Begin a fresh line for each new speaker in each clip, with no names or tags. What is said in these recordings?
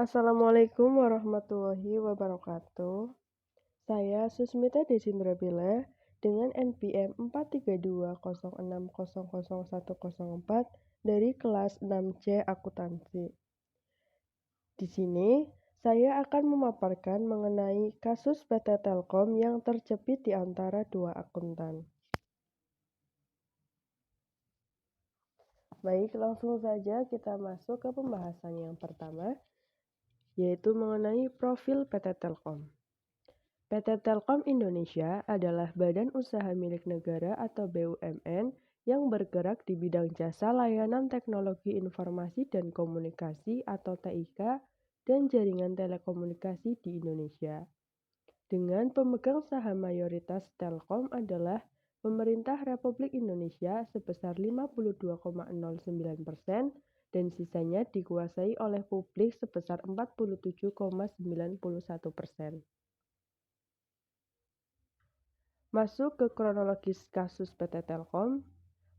Assalamualaikum warahmatullahi wabarakatuh. Saya Susmita Desindrabila dengan NPM 43206000104 dari kelas 6C Akuntansi. Di sini saya akan memaparkan mengenai kasus PT Telkom yang terjepit di antara dua akuntan. Baik, langsung saja kita masuk ke pembahasan yang pertama, yaitu mengenai profil PT Telkom. PT Telkom Indonesia adalah badan usaha milik negara atau BUMN yang bergerak di bidang jasa layanan teknologi informasi dan komunikasi atau TIK dan jaringan telekomunikasi di Indonesia. Dengan pemegang saham mayoritas Telkom adalah pemerintah Republik Indonesia sebesar 52,09% dan sisanya dikuasai oleh publik sebesar 47,91%. Masuk ke kronologis kasus PT Telkom.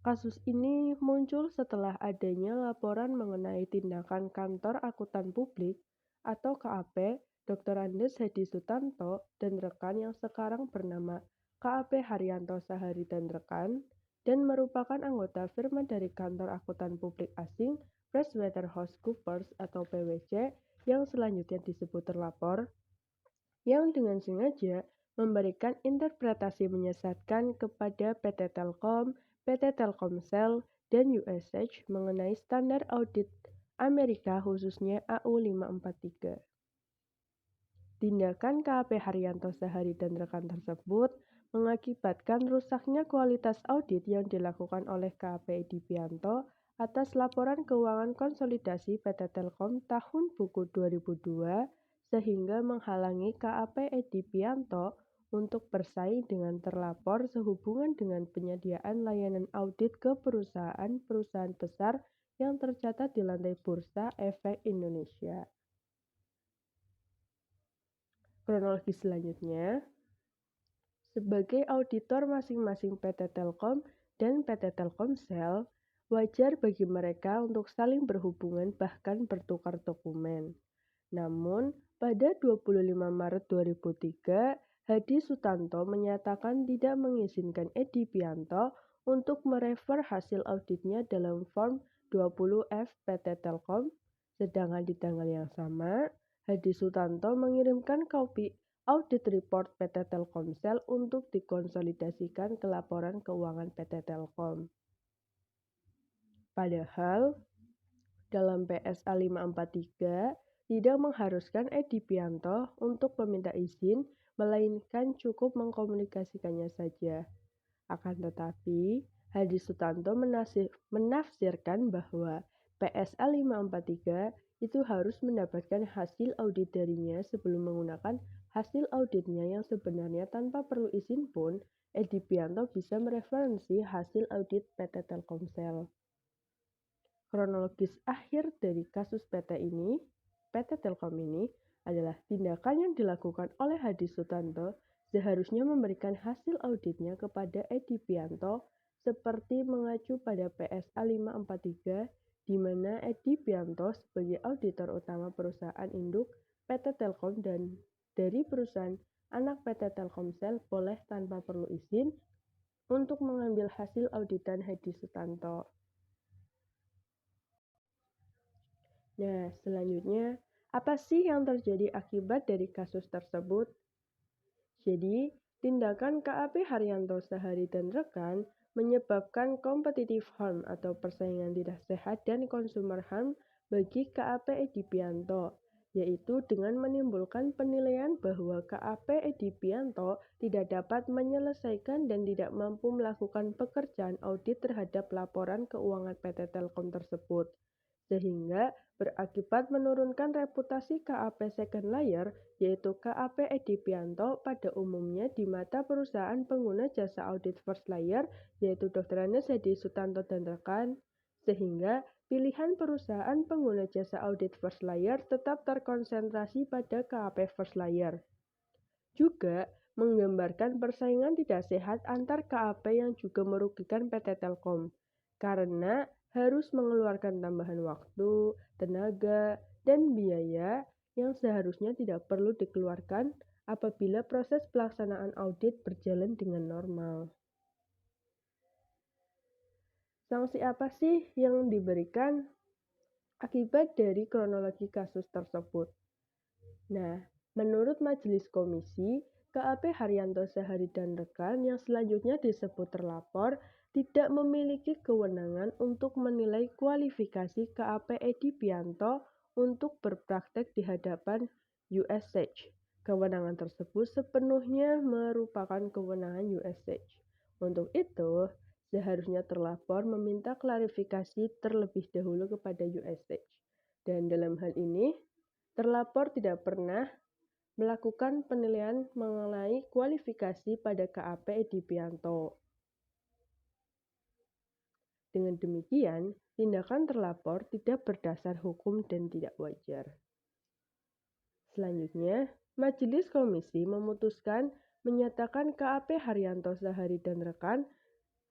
Kasus ini muncul setelah adanya laporan mengenai tindakan Kantor Akuntan Publik atau KAP Dr. Andes Hedi Sutanto dan rekan yang sekarang bernama KAP Haryanto Sahari dan rekan dan merupakan anggota firma dari Kantor Akuntan Publik Asing PricewaterhouseCoopers atau PwC yang selanjutnya disebut terlapor, yang dengan sengaja memberikan interpretasi menyesatkan kepada PT Telkom, PT Telkomsel, dan USH mengenai standar audit Amerika khususnya AU543. Tindakan KAP Haryanto Sahari dan rekan tersebut mengakibatkan rusaknya kualitas audit yang dilakukan oleh KAP Edipianto atas laporan keuangan konsolidasi PT Telkom tahun buku 2002 sehingga menghalangi KAP Edipianto untuk bersaing dengan terlapor sehubungan dengan penyediaan layanan audit ke perusahaan-perusahaan besar yang tercatat di lantai Bursa Efek Indonesia. Kronologi selanjutnya, sebagai auditor masing-masing PT Telkom dan PT Telkomsel, wajar bagi mereka untuk saling berhubungan bahkan bertukar dokumen. Namun, pada 25 Maret 2003, Hadi Sutanto menyatakan tidak mengizinkan Edi Pianto untuk merefer hasil auditnya dalam Form 20F PT Telkom, sedangkan di tanggal yang sama, Hadi Sutanto mengirimkan kopi audit report PT Telkomsel untuk dikonsolidasikan ke laporan keuangan PT Telkom. Padahal, dalam PSA 543 tidak mengharuskan Edi Pianto untuk meminta izin, melainkan cukup mengkomunikasikannya saja. Akan tetapi, Hadi Sutanto menafsirkan bahwa PSA 543 itu harus mendapatkan hasil audit darinya sebelum menggunakan hasil auditnya yang sebenarnya tanpa perlu izin pun, Edi Pianto bisa mereferensi hasil audit PT Telkomsel. Kronologis akhir dari kasus PT Telkom ini adalah tindakan yang dilakukan oleh Hadi Sutanto seharusnya memberikan hasil auditnya kepada Edi Pianto seperti mengacu pada PSA 543 di mana Edi Pianto sebagai auditor utama perusahaan induk PT Telkom dan dari perusahaan anak PT Telkomsel boleh tanpa perlu izin untuk mengambil hasil auditan Hadi Sutanto. Nah, selanjutnya, apa sih yang terjadi akibat dari kasus tersebut? Jadi, tindakan KAP Haryanto Sahari dan rekan menyebabkan competitive harm atau persaingan tidak sehat dan consumer harm bagi KAP Edipianto, yaitu dengan menimbulkan penilaian bahwa KAP Edipianto tidak dapat menyelesaikan dan tidak mampu melakukan pekerjaan audit terhadap laporan keuangan PT Telkom tersebut, sehingga berakibat menurunkan reputasi KAP second layer, yaitu KAP Edipianto pada umumnya di mata perusahaan pengguna jasa audit first layer, yaitu Dr. Andes Hedi Sutanto dan rekan, sehingga pilihan perusahaan pengguna jasa audit first layer tetap terkonsentrasi pada KAP first layer. Juga menggambarkan persaingan tidak sehat antar KAP yang juga merugikan PT Telkom, karena harus mengeluarkan tambahan waktu, tenaga, dan biaya yang seharusnya tidak perlu dikeluarkan apabila proses pelaksanaan audit berjalan dengan normal. Sanksi apa sih yang diberikan akibat dari kronologi kasus tersebut? Nah, menurut Majelis Komisi, KAP Haryanto Sehari dan rekan yang selanjutnya disebut terlapor tidak memiliki kewenangan untuk menilai kualifikasi KAP Edi Pianto untuk berpraktek di hadapan USH. Kewenangan tersebut sepenuhnya merupakan kewenangan USH. Untuk itu, seharusnya terlapor meminta klarifikasi terlebih dahulu kepada USH. Dan dalam hal ini, terlapor tidak pernah melakukan penilaian mengenai kualifikasi pada KAP Edi Pianto. Dengan demikian, tindakan terlapor tidak berdasar hukum dan tidak wajar. Selanjutnya, Majelis Komisi memutuskan menyatakan KAP Haryanto Sehari dan rekan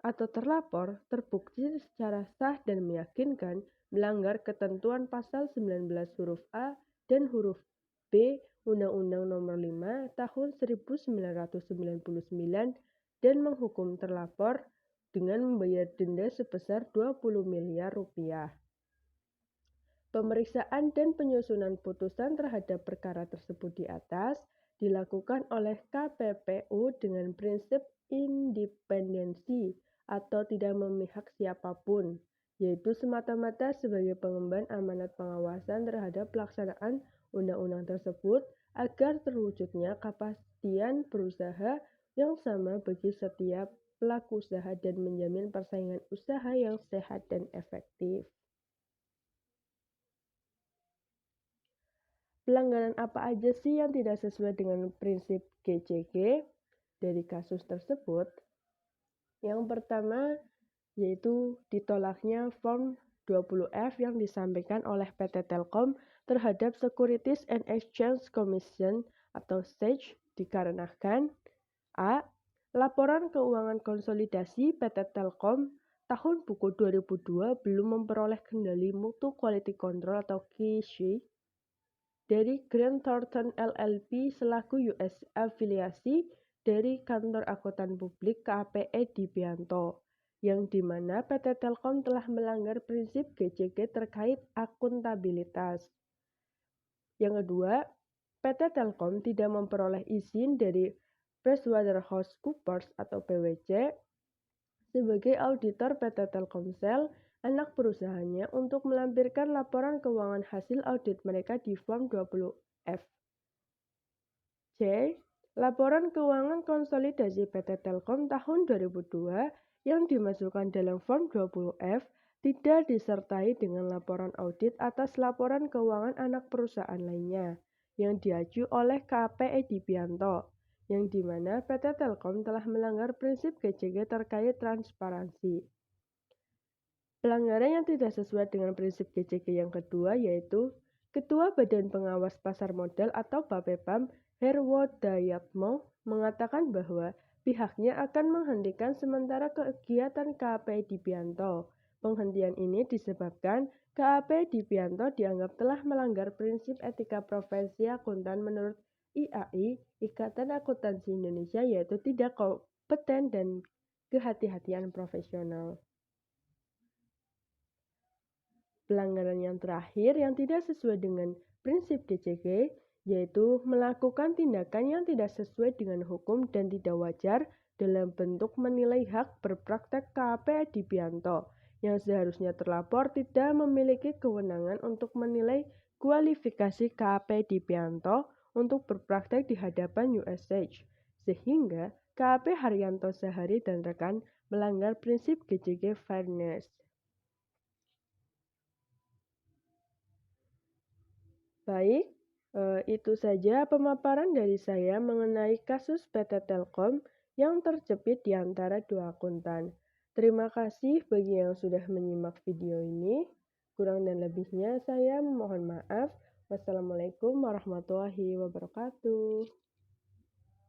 atau terlapor terbukti secara sah dan meyakinkan melanggar ketentuan pasal 19 huruf A dan huruf B Undang-Undang Nomor 5 Tahun 1999 dan menghukum terlapor dengan membayar denda sebesar 20 miliar rupiah. Pemeriksaan dan penyusunan putusan terhadap perkara tersebut di atas dilakukan oleh KPPU dengan prinsip independensi atau tidak memihak siapapun, yaitu semata-mata sebagai pengemban amanat pengawasan terhadap pelaksanaan undang-undang tersebut agar terwujudnya kepastian berusaha yang sama bagi setiap pelaku usaha dan menjamin persaingan usaha yang sehat dan efektif. Pelanggaran apa aja sih yang tidak sesuai dengan prinsip GCG dari kasus tersebut? Yang pertama yaitu ditolaknya Form 20F yang disampaikan oleh PT Telkom terhadap Securities and Exchange Commission atau SEC dikarenakan A. Laporan keuangan konsolidasi PT Telkom tahun buku 2002 belum memperoleh kendali mutu quality control atau QC dari Grant Thornton LLP selaku US afiliasi dari Kantor Akuntan Publik KAP Edi Pianto, yang dimana PT Telkom telah melanggar prinsip GCG terkait akuntabilitas. Yang kedua, PT Telkom tidak memperoleh izin dari PricewaterhouseCoopers atau PwC sebagai auditor PT Telkomsel anak perusahaannya untuk melampirkan laporan keuangan hasil audit mereka di Form 20F. C. Laporan keuangan konsolidasi PT Telkom tahun 2002 yang dimasukkan dalam Form 20F tidak disertai dengan laporan audit atas laporan keuangan anak perusahaan lainnya yang diaju oleh KAP Edi Pianto, yang dimana PT Telkom telah melanggar prinsip GCG terkait transparansi. Pelanggaran yang tidak sesuai dengan prinsip GCG yang kedua yaitu Ketua Badan Pengawas Pasar Modal atau Bapepam Herwodayatmo mengatakan bahwa pihaknya akan menghentikan sementara kegiatan KAP Edi Pianto. Penghentian ini disebabkan KAP Edi Pianto dianggap telah melanggar prinsip etika profesi akuntan menurut IAI, Ikatan Akuntansi Indonesia, yaitu tidak kompeten dan kehati-hatian profesional. Pelanggaran yang terakhir yang tidak sesuai dengan prinsip GCG yaitu melakukan tindakan yang tidak sesuai dengan hukum dan tidak wajar dalam bentuk menilai hak berpraktek KAP Edi Pianto, yang seharusnya terlapor tidak memiliki kewenangan untuk menilai kualifikasi KAP Edi Pianto untuk berpraktek di hadapan USH, sehingga KAP Haryanto Sehari dan rekan melanggar prinsip GCG fairness. Baik, itu saja pemaparan dari saya mengenai kasus PT Telkom yang terjepit di antara dua akuntan. Terima kasih bagi yang sudah menyimak video ini. Kurang dan lebihnya saya mohon maaf. Wassalamualaikum warahmatullahi wabarakatuh.